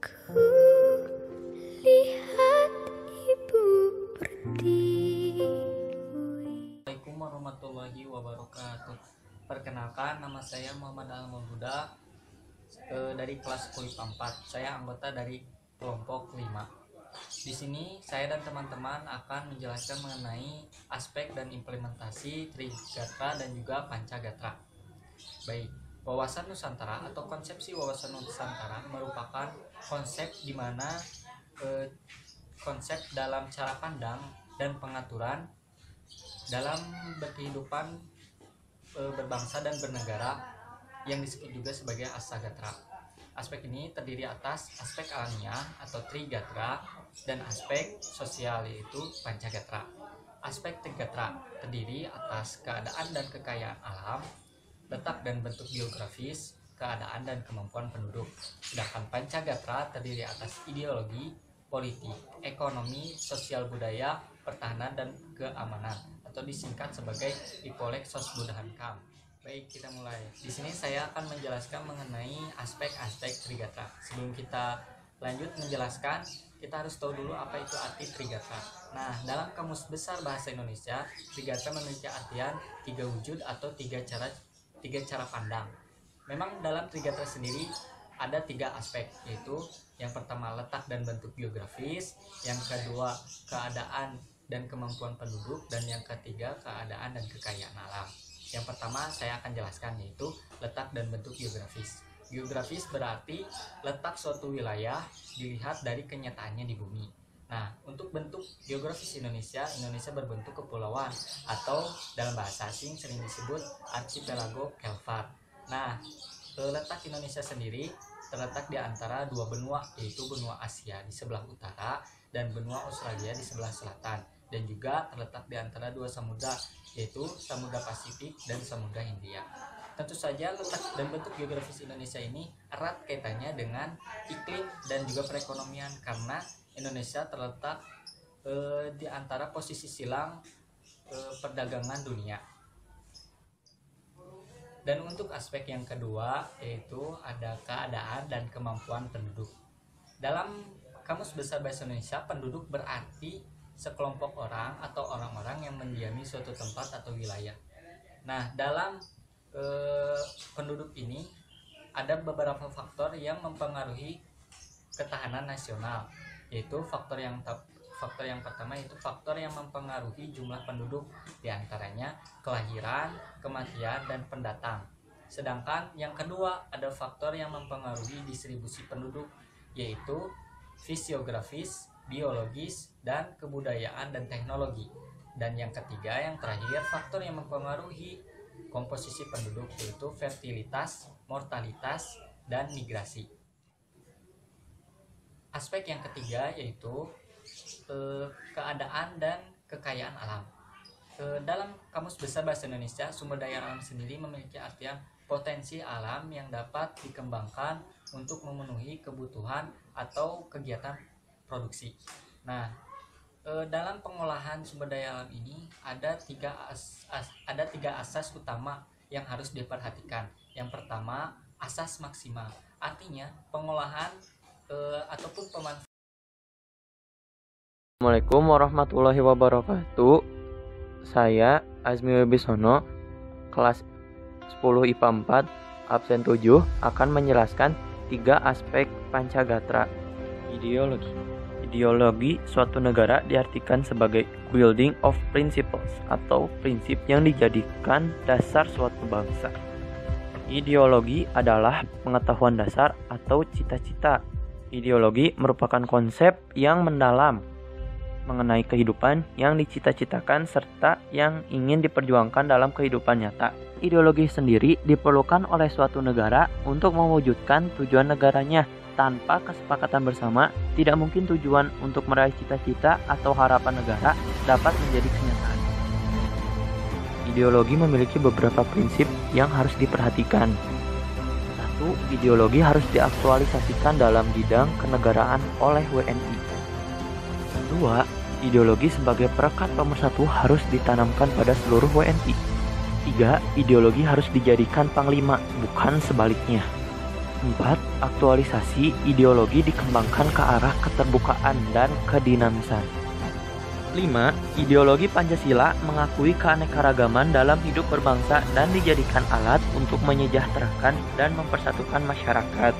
Ku lihat ibu berdiri. Assalamualaikum warahmatullahi wabarakatuh. Perkenalkan, nama saya Muhammad Al-Huda dari kelas 10 IPA 4. Saya anggota dari kelompok 5. Di sini saya dan teman-teman akan menjelaskan mengenai aspek dan implementasi Trigatra dan juga Pancagatra. Baik, wawasan Nusantara atau konsepsi wawasan Nusantara merupakan konsep di mana konsep dalam cara pandang dan pengaturan dalam berkehidupan berbangsa dan bernegara yang disebut juga sebagai Asagatra. Aspek ini terdiri atas aspek alamiah atau Trigatra dan aspek sosial yaitu Pancagatra. Aspek Trigatra terdiri atas keadaan dan kekayaan alam, letak dan bentuk geografis, keadaan dan kemampuan penduduk. Sedangkan Pancagatra terdiri atas ideologi, politik, ekonomi, sosial budaya, pertahanan dan keamanan atau disingkat sebagai Ipolek Sosbudahankam. Baik, kita mulai. Di sini saya akan menjelaskan mengenai aspek-aspek Trigatra. Sebelum kita lanjut menjelaskan, kita harus tahu dulu apa itu arti Trigatra. Nah, dalam Kamus Besar Bahasa Indonesia, Trigatra memiliki artian 3 wujud atau tiga cara pandang. Memang dalam Trigatra sendiri ada 3 aspek, yaitu yang pertama letak dan bentuk geografis, yang kedua keadaan dan kemampuan penduduk, dan yang ketiga keadaan dan kekayaan alam. Yang pertama saya akan jelaskan yaitu letak dan bentuk geografis. Geografis berarti letak suatu wilayah dilihat dari kenyataannya di bumi. Nah, untuk bentuk geografis Indonesia berbentuk kepulauan atau dalam bahasa asing sering disebut archipelago Kelvar. Nah, letak Indonesia sendiri terletak di antara 2 benua, yaitu benua Asia di sebelah utara dan benua Australia di sebelah selatan, dan juga terletak di antara 2 samudra, yaitu Samudra Pasifik dan Samudra Hindia. Tentu saja letak dan bentuk geografis Indonesia ini erat kaitannya dengan iklim dan juga perekonomian, karena Indonesia terletak di antara posisi silang perdagangan dunia. Dan untuk aspek yang kedua yaitu ada keadaan dan kemampuan penduduk. Dalam Kamus Besar Bahasa Indonesia, penduduk berarti sekelompok orang atau orang-orang yang mendiami suatu tempat atau wilayah. Nah, dalam penduduk ini ada beberapa faktor yang mempengaruhi ketahanan nasional, yaitu faktor yang pertama yaitu faktor yang mempengaruhi jumlah penduduk, diantaranya kelahiran, kematian, dan pendatang. Sedangkan yang kedua ada faktor yang mempengaruhi distribusi penduduk, yaitu fisiografis, biologis, dan kebudayaan dan teknologi. Dan yang ketiga, yang terakhir, faktor yang mempengaruhi komposisi penduduk, yaitu fertilitas, mortalitas, dan migrasi. Aspek yang ketiga yaitu keadaan dan kekayaan alam. Dalam Kamus Besar Bahasa Indonesia, sumber daya alam sendiri memiliki artian potensi alam yang dapat dikembangkan untuk memenuhi kebutuhan atau kegiatan produksi. Nah, dalam pengolahan sumber daya alam ini ada tiga asas utama yang harus diperhatikan. Yang pertama, asas maksimal, artinya pengolahan ataupun pemanfaatan. Assalamualaikum warahmatullahi wabarakatuh. Saya Azmi Wibisono, kelas 10 IPA 4, absen 7, akan menjelaskan 3 aspek Pancagatra. Ideologi suatu negara diartikan sebagai building of principles atau prinsip yang dijadikan dasar suatu bangsa. Ideologi adalah pengetahuan dasar atau cita-cita. Ideologi merupakan konsep yang mendalam mengenai kehidupan yang dicita-citakan serta yang ingin diperjuangkan dalam kehidupan nyata. Ideologi sendiri diperlukan oleh suatu negara untuk mewujudkan tujuan negaranya. Tanpa kesepakatan bersama, tidak mungkin tujuan untuk meraih cita-cita atau harapan negara dapat menjadi kenyataan. Ideologi memiliki beberapa prinsip yang harus diperhatikan. 1. Ideologi harus diaktualisasikan dalam bidang kenegaraan oleh WNI. 2. Ideologi sebagai perekat pemersatu harus ditanamkan pada seluruh WNI. 3. Ideologi harus dijadikan panglima, bukan sebaliknya. 4. Aktualisasi ideologi dikembangkan ke arah keterbukaan dan kedinamisan. 5. Ideologi Pancasila mengakui keanekaragaman dalam hidup berbangsa dan dijadikan alat untuk menyejahterakan dan mempersatukan masyarakat.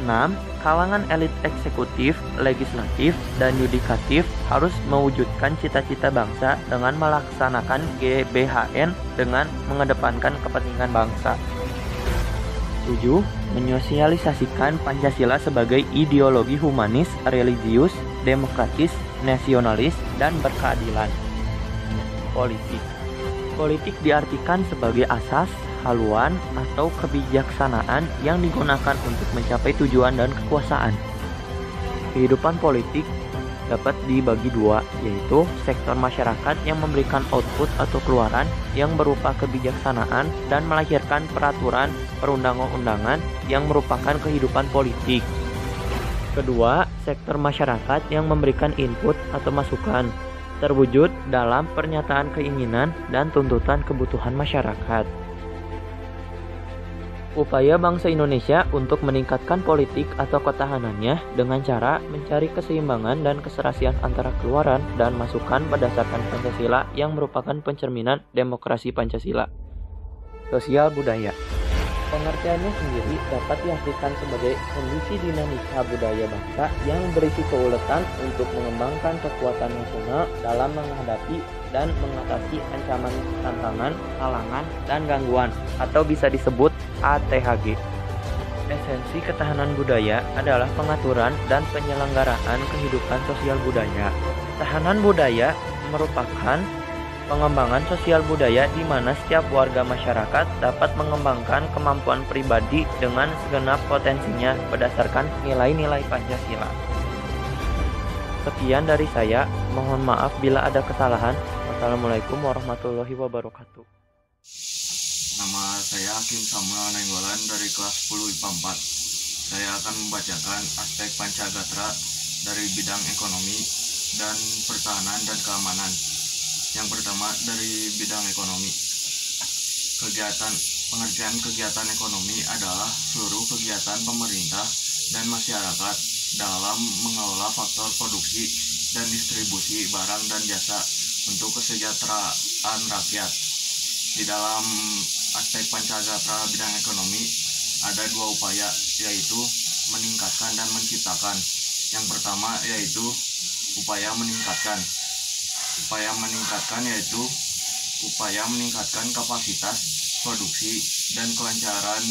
6. Kalangan elit eksekutif, legislatif, dan yudikatif harus mewujudkan cita-cita bangsa dengan melaksanakan GBHN dengan mengedepankan kepentingan bangsa. 7. Menyosialisasikan Pancasila sebagai ideologi humanis, religius, demokratis, nasionalis, dan berkeadilan. Politik. Politik diartikan sebagai asas, haluan, atau kebijaksanaan yang digunakan untuk mencapai tujuan dan kekuasaan. Kehidupan politik dapat dibagi dua, yaitu sektor masyarakat yang memberikan output atau keluaran yang berupa kebijaksanaan dan melahirkan peraturan perundang-undangan yang merupakan kehidupan politik. Kedua, sektor masyarakat yang memberikan input atau masukan, terwujud dalam pernyataan keinginan dan tuntutan kebutuhan masyarakat. Upaya bangsa Indonesia untuk meningkatkan politik atau ketahanannya dengan cara mencari keseimbangan dan keserasian antara keluaran dan masukan berdasarkan Pancasila yang merupakan pencerminan demokrasi Pancasila. Sosial budaya. Pengertiannya sendiri dapat diartikan sebagai kondisi dinamika budaya bangsa yang berisi keuletan untuk mengembangkan kekuatan nasional dalam menghadapi dan mengatasi ancaman, tantangan, halangan, dan gangguan, atau bisa disebut ATHG. Esensi ketahanan budaya adalah pengaturan dan penyelenggaraan kehidupan sosial budaya. Ketahanan budaya merupakan pengembangan sosial budaya di mana setiap warga masyarakat dapat mengembangkan kemampuan pribadi dengan segenap potensinya berdasarkan nilai-nilai Pancasila. Sekian dari saya, mohon maaf bila ada kesalahan. Wassalamualaikum warahmatullahi wabarakatuh. Nama saya Hakim Samuel Nainggolan dari kelas 10 IPA 4. Saya akan membacakan aspek Pancagatra dari bidang ekonomi dan pertahanan dan keamanan. Yang pertama dari bidang ekonomi. Pengertian kegiatan ekonomi adalah seluruh kegiatan pemerintah dan masyarakat dalam mengelola faktor produksi dan distribusi barang dan jasa untuk kesejahteraan rakyat. Di dalam aspek Pancagatra bidang ekonomi ada dua upaya, yaitu meningkatkan dan menciptakan. Yang pertama yaitu upaya meningkatkan. Upaya meningkatkan yaitu upaya meningkatkan kapasitas produksi dan kelancaran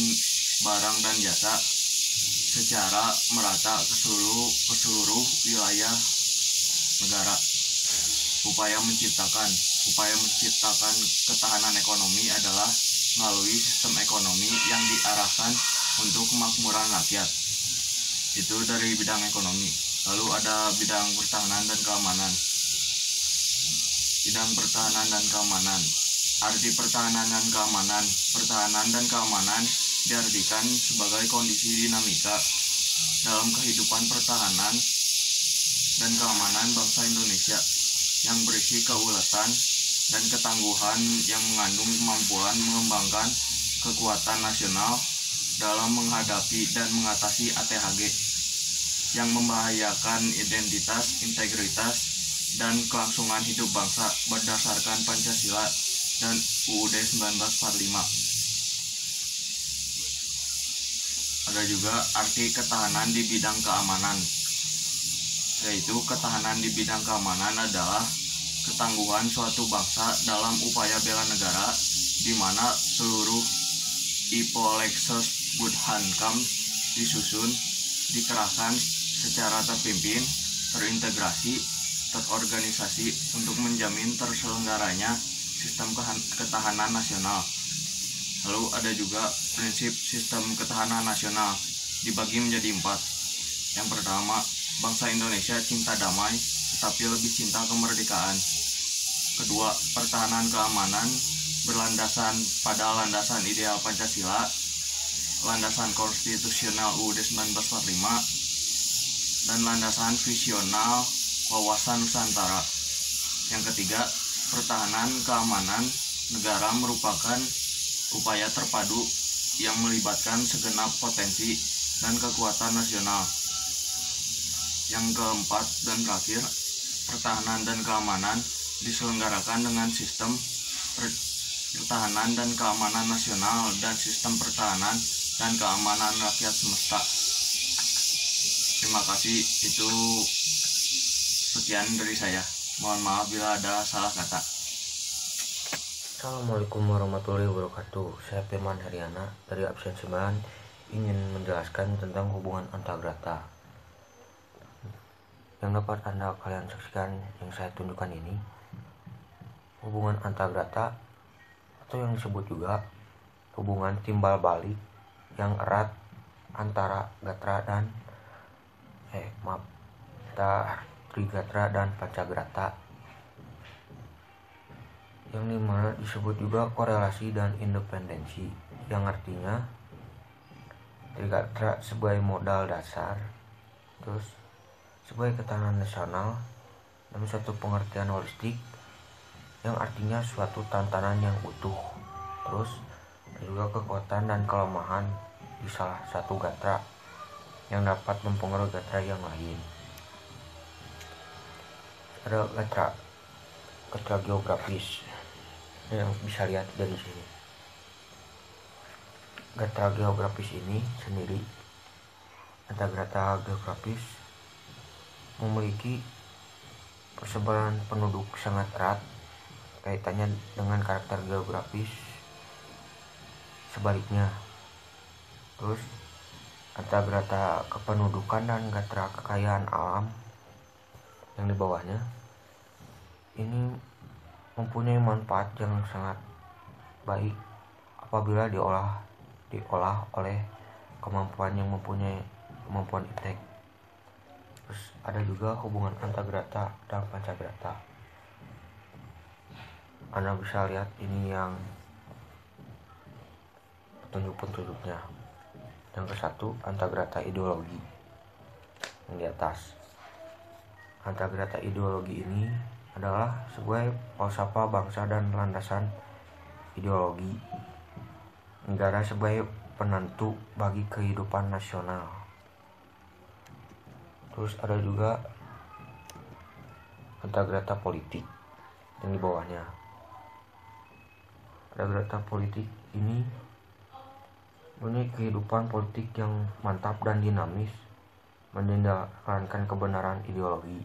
barang dan jasa secara merata ke seluruh wilayah negara. Upaya menciptakan ketahanan ekonomi adalah melalui sistem ekonomi yang diarahkan untuk kemakmuran rakyat. Itu dari bidang ekonomi. Lalu ada bidang pertahanan dan keamanan. Bidang pertahanan dan keamanan. Arti pertahanan dan keamanan. Pertahanan dan keamanan diartikan sebagai kondisi dinamika dalam kehidupan pertahanan dan keamanan bangsa Indonesia yang berisi keuletan dan ketangguhan yang mengandung kemampuan mengembangkan kekuatan nasional dalam menghadapi dan mengatasi ATHG yang membahayakan identitas, integritas, dan kelangsungan hidup bangsa berdasarkan Pancasila dan UUD 1945. Ada juga arti ketahanan di bidang keamanan, yaitu ketahanan di bidang keamanan adalah ketangguhan suatu bangsa dalam upaya bela negara, di mana seluruh Ipolexes Budhankam disusun, dikerahkan secara terpimpin, terintegrasi, terorganisasi untuk menjamin terselenggaranya sistem ketahanan nasional. Lalu ada juga prinsip sistem ketahanan nasional dibagi menjadi 4. Yang pertama, bangsa Indonesia cinta damai tetapi lebih cinta kemerdekaan. Kedua, pertahanan keamanan berlandasan pada landasan ideal Pancasila, landasan konstitusional UUD 1945, dan landasan visional wawasan Nusantara. Yang ketiga, pertahanan keamanan negara merupakan upaya terpadu yang melibatkan segenap potensi dan kekuatan nasional. Yang keempat dan terakhir, pertahanan dan keamanan diselenggarakan dengan sistem pertahanan dan keamanan nasional dan sistem pertahanan dan keamanan rakyat semesta. Terima kasih, itu sekian dari saya. Mohon maaf bila ada salah kata. Assalamualaikum warahmatullahi wabarakatuh. Saya Firman Haryana dari absen 9 ingin menjelaskan tentang hubungan antagrata. Yang dapat kalian saksikan yang saya tunjukkan ini, hubungan antagrata atau yang disebut juga hubungan timbal balik yang erat antara Gatra dan Trigatra dan Pancagrata, yang dimana disebut juga korelasi dan independensi, yang artinya Trigatra sebagai modal dasar, terus sebagai ketahanan nasional dalam suatu pengertian holistik yang artinya suatu tantangan yang utuh, terus ada juga kekuatan dan kelemahan di salah satu gatra yang dapat mempengaruhi gatra yang lain. Ada gatra geografis yang bisa lihat dari sini. Gatra geografis ini sendiri, antagrata geografis, memiliki persebaran penduduk sangat erat kaitannya dengan karakter geografis. Sebaliknya, terus antagrata kependudukan dan gatra kekayaan alam yang di bawahnya ini mempunyai manfaat yang sangat baik apabila diolah oleh kemampuan yang mempunyai kemampuan iptek. Terus ada juga hubungan antagrata dan pancagrata. Anda bisa lihat ini yang petunjuk-petunjuknya. Yang ke satu, antagrata ideologi yang di atas. Antagrata ideologi ini adalah sebuah falsafah bangsa dan landasan ideologi negara sebagai penentu bagi kehidupan nasional. Terus ada juga antagrata politik yang di bawahnya. Antagrata politik ini punya kehidupan politik yang mantap dan dinamis, menindaklanjuti kebenaran ideologi.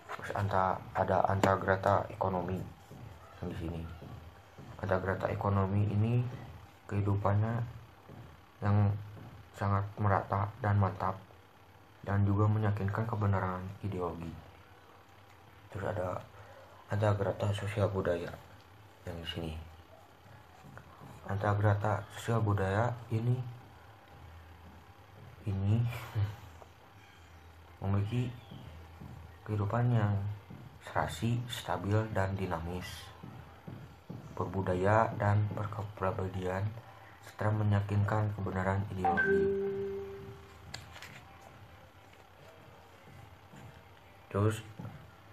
Terus ada antagrata ekonomi yang di sini. Antagrata ekonomi ini kehidupannya yang sangat merata dan mantap dan juga meyakinkan kebenaran ideologi. Terus ada antagrata sosial budaya yang di sini. Antagrata sosial budaya ini memiliki kehidupan yang serasi, stabil dan dinamis, berbudaya dan berkepribadian serta meyakinkan kebenaran ideologi. Terus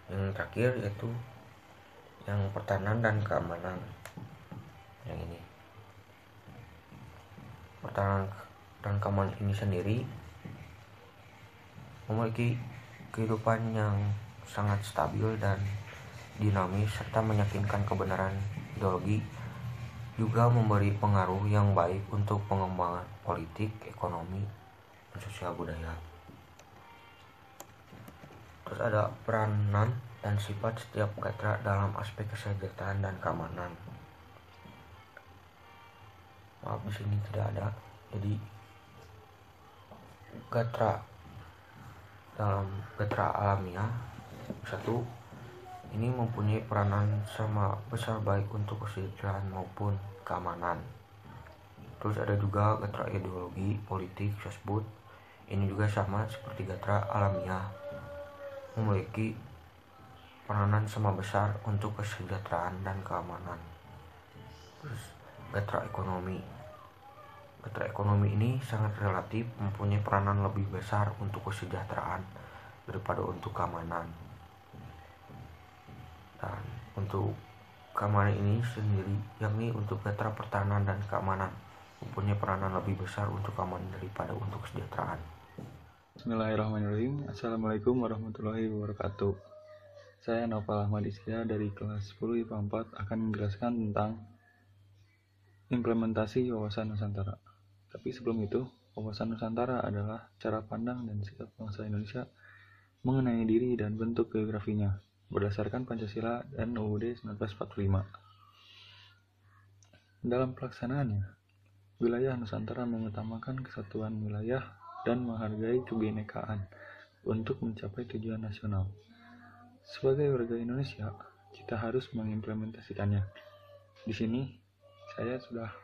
yang terakhir yaitu yang pertahanan dan keamanan. Yang ini, pertahanan dan keamanan ini sendiri memiliki kehidupan yang sangat stabil dan dinamis serta meyakinkan kebenaran ideologi, juga memberi pengaruh yang baik untuk pengembangan politik, ekonomi, dan sosial budaya. Terus ada peranan dan sifat setiap gatra dalam aspek kesejahteraan dan keamanan. Maaf, di sini tidak ada. Jadi gatra dalam gatra alamiah satu ini mempunyai peranan sama besar baik untuk kesejahteraan maupun keamanan. Terus ada juga gatra ideologi politik tersebut, ini juga sama seperti gatra alamiah, memiliki peranan sama besar untuk kesejahteraan dan keamanan. Terus gatra ekonomi. Gatra ekonomi ini sangat relatif, mempunyai peranan lebih besar untuk kesejahteraan daripada untuk keamanan. Dan untuk keamanan ini sendiri, yakni untuk gatra pertahanan dan keamanan, mempunyai peranan lebih besar untuk keamanan daripada untuk kesejahteraan. Bismillahirrahmanirrahim. Assalamualaikum warahmatullahi wabarakatuh. Saya Noval Ahmad Isya dari kelas 10 IPA 4 akan menjelaskan tentang implementasi wawasan Nusantara. Tapi sebelum itu, wawasan Nusantara adalah cara pandang dan sikap bangsa Indonesia mengenai diri dan bentuk geografinya berdasarkan Pancasila dan UUD 1945. Dalam pelaksanaannya, wilayah Nusantara mengutamakan kesatuan wilayah dan menghargai kebinekaan untuk mencapai tujuan nasional. Sebagai warga Indonesia, kita harus mengimplementasikannya. Di sini, saya sudah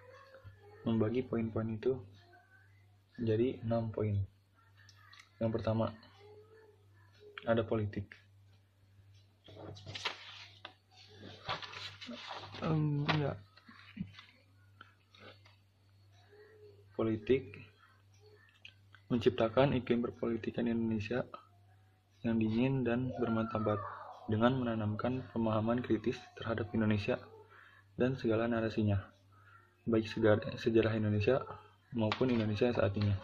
membagi poin-poin itu menjadi 6 poin. Yang pertama, ada politik. Politik menciptakan iklim perpolitikan Indonesia yang dingin dan bermartabat dengan menanamkan pemahaman kritis terhadap Indonesia dan segala narasinya, baik sejarah Indonesia maupun Indonesia saat ini.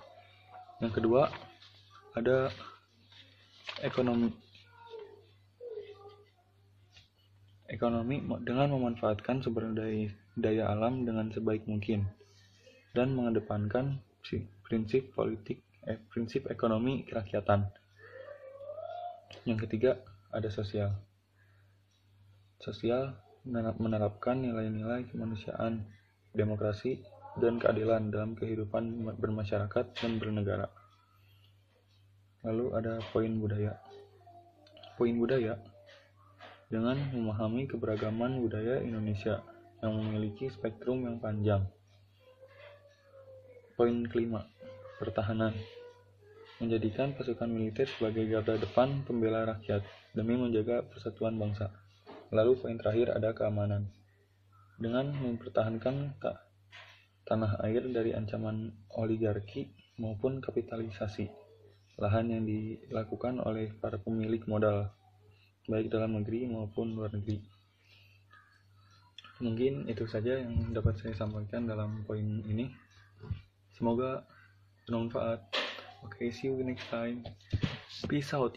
Yang kedua, ada ekonomi. Ekonomi dengan memanfaatkan sumber daya alam dengan sebaik mungkin dan mengedepankan prinsip ekonomi kerakyatan. Yang ketiga, ada sosial. Sosial menerapkan nilai-nilai kemanusiaan, demokrasi, dan keadilan dalam kehidupan bermasyarakat dan bernegara. Lalu ada poin budaya. Poin budaya dengan memahami keberagaman budaya Indonesia yang memiliki spektrum yang panjang. Poin kelima, pertahanan. Menjadikan pasukan militer sebagai garda depan pembela rakyat demi menjaga persatuan bangsa. Lalu poin terakhir ada keamanan. Dengan mempertahankan tanah air dari ancaman oligarki maupun kapitalisasi lahan yang dilakukan oleh para pemilik modal, baik dalam negeri maupun luar negeri. Mungkin itu saja yang dapat saya sampaikan dalam poin ini. Semoga bermanfaat. Okay, see you next time. Peace out.